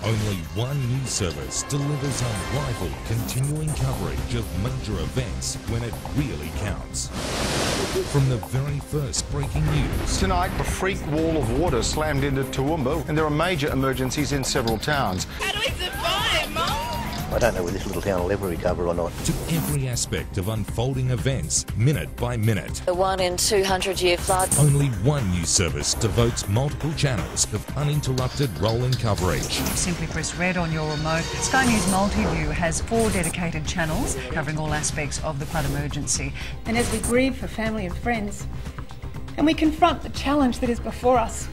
Only one news service delivers unrivaled continuing coverage of major events when it really counts. From the very first breaking news. Tonight, a freak wall of water slammed into Toowoomba and there are major emergencies in several towns. How do we survive, Mum? I don't know whether this little town will ever recover or not. To every aspect of unfolding events, minute by minute. A 1 in 200 year flood. Only one news service devotes multiple channels of uninterrupted rolling coverage. Simply press red on your remote. Sky News Multiview has 4 dedicated channels covering all aspects of the flood emergency. And as we grieve for family and friends, and we confront the challenge that is before us.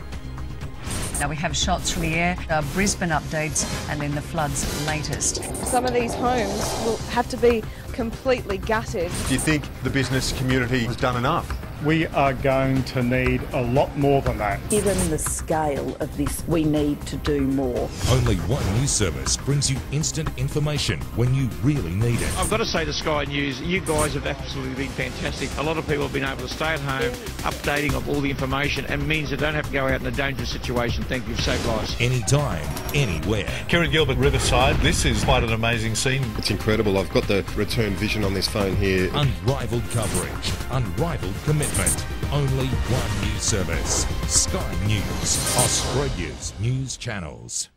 Now we have shots from the air, Brisbane updates, and then the flood's latest. Some of these homes will have to be completely gutted. Do you think the business community has done enough? We are going to need a lot more than that. Given the scale of this, we need to do more. Only one news service brings you instant information when you really need it. I've got to say to Sky News, you guys have absolutely been fantastic. A lot of people have been able to stay at home, updating of all the information, and means they don't have to go out in a dangerous situation. Thank you, you've saved lives. Anytime, anywhere. Kieran Gilbert, Riverside. This is quite an amazing scene. It's incredible. I've got the return vision on this phone here. Unrivaled coverage, unrivaled commitment. Only one news service. Sky News, Australia's news channels.